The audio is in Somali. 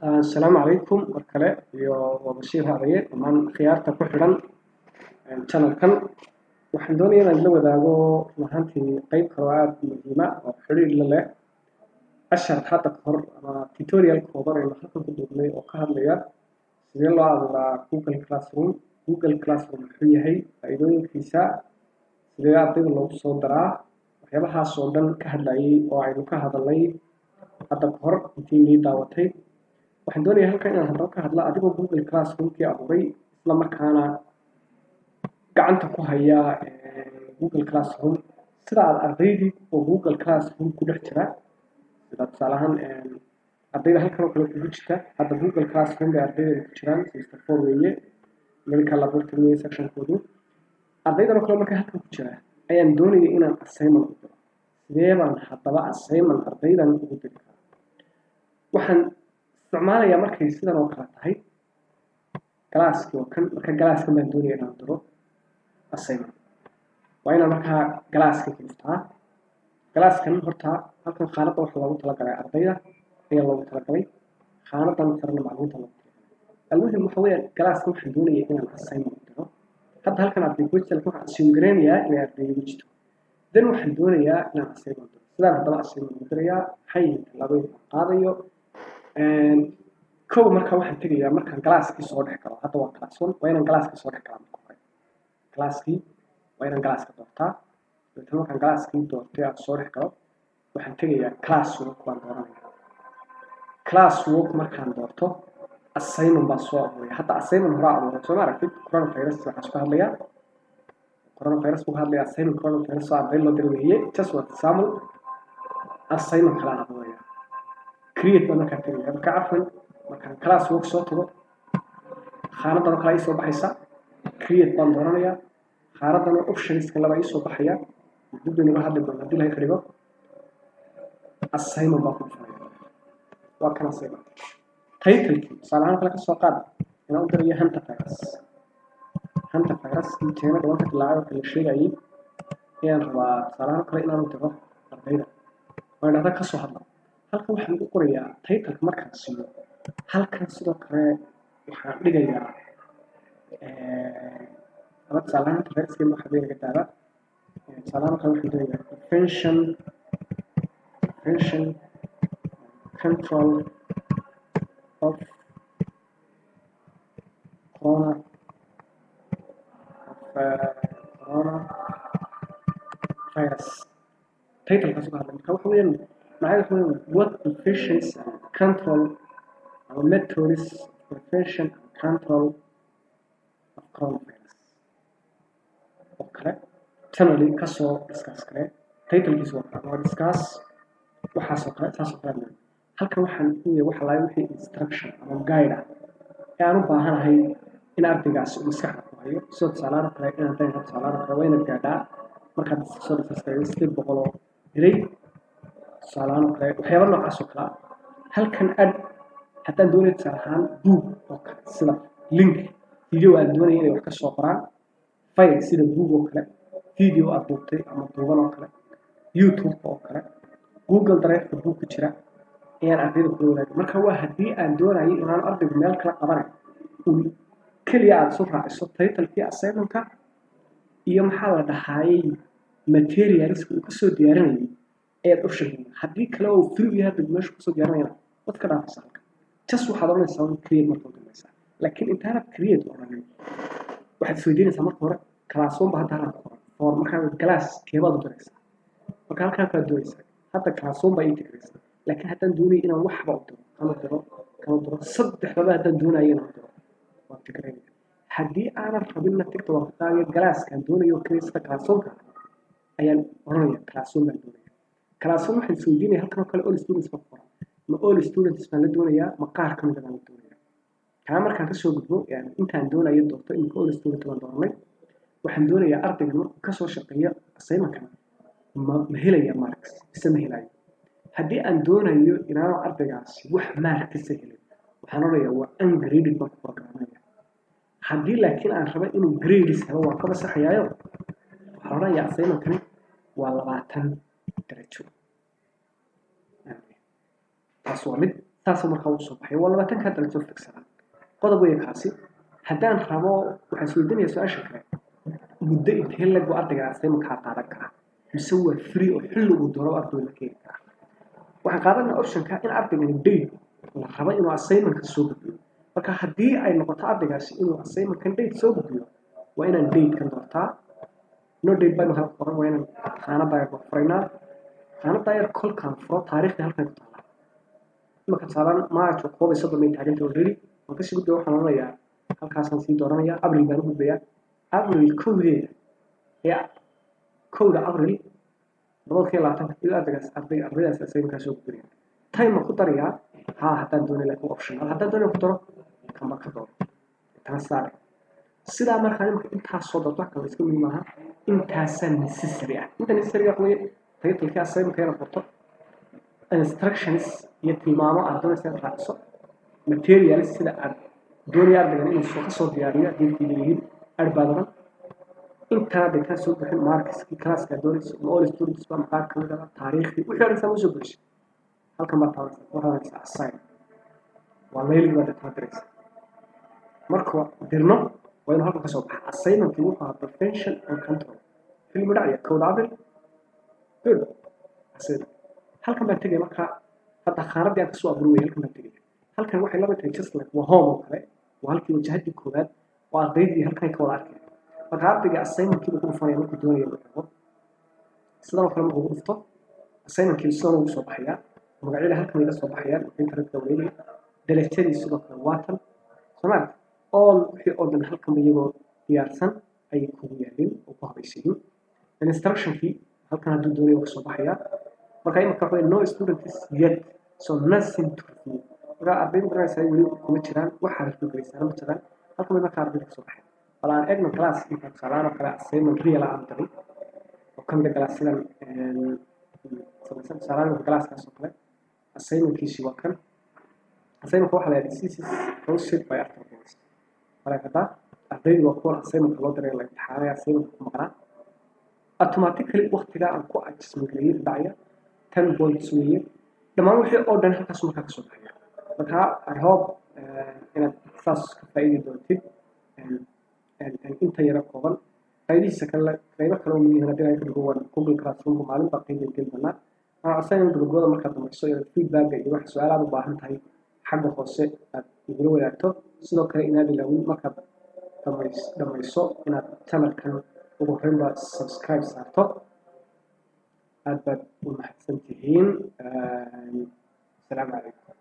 السلام عليكم markale iyo Bashir Hadaye dhammaan khiyaarta ku xiran channel-kan waxaan doonayaa inaan la wadaago mahantii qayb koowaad muhiim ah oo xiriir la leh ashar hadda hor ama tutorial kooban oo halkan ku duubnay oo ka hadlaya sidee loo abuuraa Google Classroom wuxuu yahay faa'iidooyinkiisa sidee ardayda loogu soo daraa waxyaabahaas oo dhan ka hadlayay oo aynu ka hadalnay hadda hor intii daawatay waxaan doonayaa halkan inaan hadda ka hadla adigoo Google Classroom-kii abuuray isla markaana gacanta ku haya Google Classroom sida aad ardaydii oo Google Classroom ku dhex jira sida tusaale ahaan ardayda halkan oo kale ku jirta hadda Google Classroom bay ardayda ku jiraan semester 4 weeye medical laboratory section-koodu ardayda oo kale markay halkan ku jira ayaan doonayaa inaan assignment u diro sidee baan haddaba assignment ardaydan ugu diri karaa waxaan isticmaalayaa markay sidan oo kale tahay galaaskii oo kan marka galaaskan baan doonayaa inaan diro assignment waa inaan markaa galaaska ku dhuftaa galaaskan horta halkan qaanada waxa loogu talagalay ardayda ayaa loogu talagalay qaanadan sarna macluumaadka loogu talagalay almuhim waxa weeye galaaska waxaan doonayaa inaan assignment u diro hadda halkan arday ku jira waxaan assume gareynayaa inay ardaydu ku jirto dan waxaan doonayaa inaan assignment diro sidaan haddaba assignment u dirayaa maxay tallaabooyin qaadayo kow marka waxaan tegayaa markaan galaaskii soo dhex galo hadda waa class 1 waa inaan galaaskii soo dhex galaa marka hore galaaskii waa inaan galaaska doortaa dadka markaan galaaskii doortay aan soo dhex galo waxaan tegayaa classwork waan dooranayaa classwork markaan doorto assignment baa soo abuuraya hadda assignment hore abuuray soo maaragtid coronavirus waxaan isku hadlayaa coronavirus buu hadlayaa assignment coronavirus oo arday loo diray weeye just one example assignment kala abuuraya create baan markaan tegayaa marka cafwan markaan classwork soo tago qaanadan oo kale ay soo baxaysa create baan dooranayaa qaanadan optionska laba ay soo baxaya dib baynu hadda doonaa hadii la xirigo assignment baan ku dhufanayaa waa kana assignment title-kii salaam kale ka soo qaad inaan u dirayo hunter virus inteena dhawaan ka dilaayo kala sheegayay inaan rabaa salaam kale inaan u diro ardayda waan dhahdaa ka soo hadla halkan waxaan ugu qorayaa title-ka markaan siiyo halkan sidoo kale waxaan dhigayaa salaam virus-ka waxa weeye laga taaba salaam kale waxaan dhigayaa prevention control of coronavirus title-kaas uga hadlay marka waxa weeyaan macnaheedu what prevention control or methods of prevention and control of coronavirus okay channel kasoo discuss kare title-kiisu waa discuss waxaasoo kale taasoo kale halkan waxaan u yahay waxa la wixii instruction ama guide ah ee aan u baahanahay in ardaygaasi uu maskaxda ku hayo soo tusaalaha kale inaan tahay tusaalaha kale waa inaad gaadhaa markaad soo dhigtay step 100 diray tusaalaha kale waxyaabo noocaas oo kale halkan aad haddaan doonayo tusaalahaan book oo kale sida link video aad doonayay inay wax ka soo qoraan file sida book oo kale video aad duubtay ama duuban oo kale YouTube oo kale Google Drive-ka book ku jira ayaan ardayda ku wadaagay marka waa haddii aan doonayo inaan ardayga meel kala qabanayo kaliya aad soo raaciso title-kii assignment-ka iyo maxaa la dhahaayay materials-ka uu ka soo diyaarinayay ayaad u sheegay haddii kale oo free yahay meesha ku soo diyaarinayna wad ka dhaafaysaa just waxaad oranaysaa create marka ugu dambaysa laakiin intaanad create oranin waxaad isweydiinaysaa marka hore classroom baa hadda halkan ku qoran for markaa class keebaad u diraysaa marka halkan kaad doonaysaa hadda classroom baa integraysaa laakiin haddaan doonayo inaan waxba u diro kama diro saddexdaba haddaan doonayo inaan diro waan integraynaya haddii aanan rabinna tigta waan qaadaya galaaskaan doonayo kaliya sida classroomka ayaan oranaya classroom baan doonaya classroom waxaan isweydiinaya halkan oo kale all students baa qoran ma all students baan la doonayaa ma qaar ka mid ah baan la doonayaa kaa markaan ka soo gudbo intaan doonayo doorto in all students baan dooranay waxaan doonayaa ardayga markuu ka soo shaqeeyo assignment-kan ma helaya marks mise ma helayo haddii aan doonayo inaanu ardaygaasi wax marks helin waxaan oranayaa waa ungraded baan ku programaya haddii laakiin aan rabo inuu grades helo waan ka masaxayaayo waxaan oranayaa assignment-kani waa 20 darajo taas waa mid saas markaa uu soo baxay waa 20 darajo fiksan qodob weyn kaasi haddaan rabo waxaan isweydiinayaa su-aasha kale muddo intee lag buu ardayga assignment-ka qaadan karaa mise waa free oo xilli uu doono ardayga la keeni karaa waxaan qaadanaa optionka in ardaygan date la rabo inuu assignment-ka soo gudbiyo marka haddii ay noqoto ardaygaasi inuu assignment-kan date soo gudbiyo waa inaan date-kan doortaa no date baan halka qoran waa inaan qaanada yar furaynaa qaanada yar kolkaan furo taariikhda halkan ku taala marka saaran March 13 May taageerta already waan ka sii gudbay waxaan oranayaa halkaasaan sii dooranayaa April baan u gudbayaa April 1 ee 1 April 2020 iyo ardaydaas assignment-ka soo gudbinaya time ku darayaa haddaan doonayo laakiin optional haddaan doonayo ku daro kama ka dooro taas saar sidaa markaa intaas soo doorto wax kale iska muhiim aha intaasaa necessary ah inta necessary ah way title-ka assignment-ka la qorto instructions iyo tilmaamo aad doonaysa raacso materials sida aad doonaya ardaygan inuu soo diyaariyo haddii fiidiyihiin arbaadan intaa dadka soo bixin markskii classka doonaysa all students baa maxaa ka mid ah taariikhdii wixii aad soo soo bixisay halkan baa taasi waxaad assign waa leeyli wada taadreysa marka dirno waa inuu halkan ka soo baxo assignment-kii wuxuu ahaa prevention and control filmu dhacaya code abil good asid halkan baan tegay marka hadda khaaradii aan ka soo abuuray halkan baan tegay halkan waxay la mid tahay just like waa home oo kale waa halkii wajahadii koowaad waa ardaydii halkan ka wada arkay marka ardayga assignment-kii uu fanay markuu doonayo inuu sidoo kale markuu dhufto assignment-kii soo ugu soo baxaya magacyada halkan ay soo baxayaan internet dawladda dalashadii sidoo kale waatan Soomaali all wixii oo dhan halkan iyagoo diyaarsan ay ku yaalin oo ku habaysan instruction-kii halkan hadduu doonayo soo baxaya marka imika waxay no students yet so nothing to do marka ardaydu waxay weli kuma jiraan waxa la fikraysan ma jiraan halkan marka ardaydu soo baxay balaan egna class inta salaano kala assignment real aan tahay oo kan mid class sidan salaano class-kaas oo kale assignment-kiisi waa kan assignment waxa la yiraahdaa this is hosted by Arthur marka ardaydu waa kuwa assignment loo diray la imtixaanaya assignment ku maqnaa automatically waqtiga aan ku adjustment leeyahay dhacaya 10 points weeye dhammaan wixii oo dhan halkaas markaa ka soo baxaya marka I hope inaad saas ka faa'iidi doontid inta yara kooban faa'iidaysa kale qaybo kale oo muhiim ah haddii ay ka dhigo Google Classroom maalin baa qiimeyn doona assignment gudbooda markaad dhamayso iyo feedback iyo wax su'aalaad u baahan tahay xagga hoose aad igula wadaagto sidoo kale inaad ilaawin markaad dhamayso inaad channel-kan ugu horreyn baa subscribe saarto aad baad u mahadsantihiin asalaamu calaykum